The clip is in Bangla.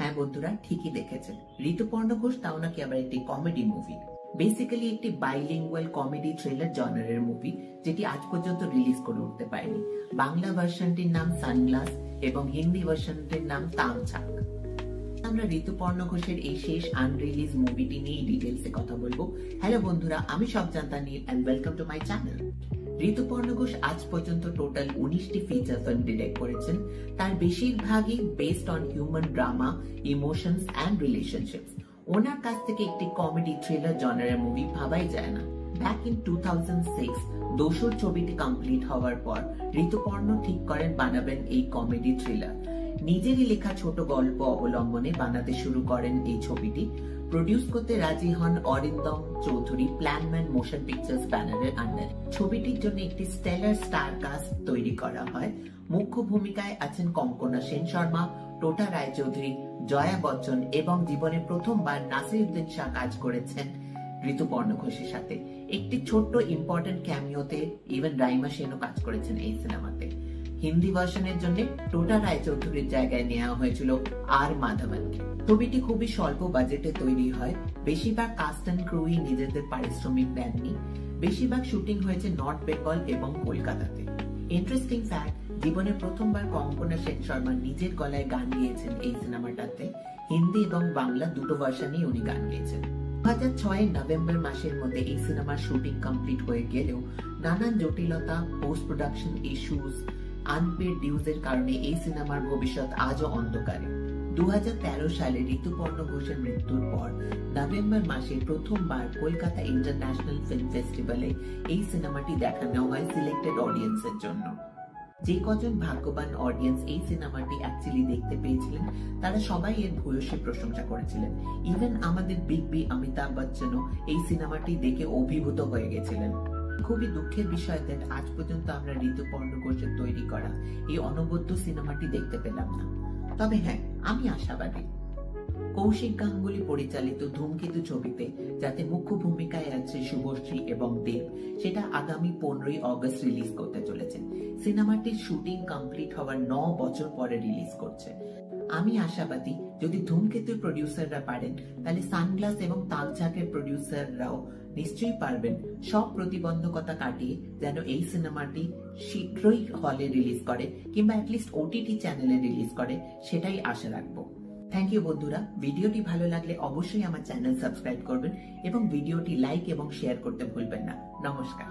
হ্যাঁ বন্ধুরা, ঠিকই দেখেছেন। ঋতুপর্ণ ঘোষ তাও নাকি আবার একটি কমেডি মুভি। বেসিক্যালি একটি বাইলিঙ্গুয়াল কমেডি থ্রিলার জনারের মুভি, যেটি আজ পর্যন্ত রিলিজ করে উঠতে পারেনি। বাংলা ভার্সনটির নাম সানগ্লাস এবং হিন্দি ভার্সনটির নাম তামঝাক। আমরা ঋতুপর্ণ ঘোষের এই শেষ আনরিলিজ মুভিটি নিয়ে ডিটেলসে কথা বলবো। হ্যালো বন্ধুরা, আমি সবজান্তা Neel and welcome to my channel. Rituparno Ghosh আজ পর্যন্ত টোটাল 19টি ফিচার ফিল্ম ডিরেক্ট করেছেন। তার বেশিরভাগই based on human drama, emotions and relationships. ওনার কাছ থেকে একটি কমেডি থ্রিলার জনারের মুভি ভাবাই যায় না। ব্যাক ইন 2006 দোসর ছবিটি কমপ্লিট হওয়ার পর ঋতুপর্ণ ঠিক করেন বানাবেন এই কমেডি থ্রিলার। নিজেরই লেখা ছোট গল্প অবলম্বনে বানাতে শুরু করেন এই ছবিটি। প্রডিউস করতে রাজি হন অরিন্দম চৌধুরী প্ল্যানম্যান মোশন পিকচার্স ব্যানারের আন্ডারে। ছবিটির জন্য একটি স্টেলার স্টার কাস্ট তৈরি করা হয়। মুখ্য ভূমিকায় আছেন কঙ্কনা সেন শর্মা, টোটা রায়চৌধুরী, জয়া বচ্চন এবং জীবনে প্রথমবার নাসিরউদ্দিন শাহ কাজ করেছেন ঋতুপর্ণ ঘোষের সাথে। একটি ছোট্ট ইম্পর্টেন্ট ক্যামিওতে ইভেন রাইমা সেনও কাজ করেছেন এই সিনেমাতে। হিন্দি ভার্সনের জন্য টোটা রায়চৌধুরীর জায়গায় নেওয়া হয়েছিল আর মাধবনকে। ছবিটি খুবই স্বল্প বাজেটে তৈরি হয়। বেশিরভাগ কাস্ট এন্ড ক্রুই নিজেদের পারিশ্রমিক দেননি। বেশিরভাগ শুটিং হয়েছে নর্থ বেঙ্গল এবং কলকাতাতে। ইন্টারেস্টিং ফ্যাক্ট, জীবনে প্রথমবার কঙ্কনা সেন শর্মা নিজের গলায় গান গিয়েছেন এই সিনেমাটাতে। হিন্দি এবং বাংলা দুটো ভার্সনেই উনি গান গিয়েছেন। 2006 নভেম্বর মাসের মধ্যে এই সিনেমার শুটিং কমপ্লিট হয়ে গেলেও নানান জটিলতা, পোস্ট প্রোডাকশন ইস্যুস, আনপেড ডিউজের কারণে এই সিনেমার ভবিষ্যৎ আজও অন্ধকারে। 2013 সালে ঋতুপর্ণ ঘোষের মৃত্যুর পর নভেম্বর মাসে প্রথমবার কলকাতা ইন্টারন্যাশনাল ফিল্ম ফেস্টিভ্যালে এই সিনেমাটি দেখানো হয় সিলেক্টেড অডিয়েন্সের জন্য। যে কজন ভাগ্যবান অডিয়েন্স এই সিনেমাটি অ্যাকচুয়ালি দেখতে পেয়েছিলেন, তারা সবাই এর ভূয়সী প্রশংসা করেছিলেন। ইভেন আমাদের বিগ বি অমিতাভ বচ্চনও এই সিনেমাটি দেখে অভিভূত হয়ে গেছিলেন। খুবই দুঃখের বিষয় যে আজ পর্যন্ত আমরা ঋতুপর্ণ ঘোষের তৈরি করা এই অনবদ্য সিনেমাটি দেখতে পেলাম না। তবে হ্যাঁ, আমি আশাবাদী কৌশিক গাঙ্গুলি পরিচালিত ধূমকেতু ছবিতে যাতে মুখ্য ভূমিকায় আছে শুভশ্রী এবং দেব, সেটা আগামী 15 অগস্ট রিলিজ করতে চলেছে। সিনেমাটির শুটিং কমপ্লিট হওয়ার 9 বছর পরে রিলিজ করছে। আমি আশাবাদী যদি ধূমকেতুর প্রডিউসাররা পারেন, তাহলে সানগ্লাস এবং তামঝাকের প্রডিউসাররাও নিশ্চয়ই পারবেন সব প্রতিবন্ধকতা কাটিয়ে যেন এই সিনেমাটি শীঘ্রই হলে রিলিজ করে কিংবা অ্যাটলিস্ট ওটিটি চ্যানেলে রিলিজ করে, সেটাই আশা রাখবো। থ্যাংক ইউ বন্ধুরা। ভিডিওটি ভালো লাগলে অবশ্যই আমার চ্যানেল সাবস্ক্রাইব করবেন এবং ভিডিওটি লাইক এবং শেয়ার করতে ভুলবেন না। নমস্কার।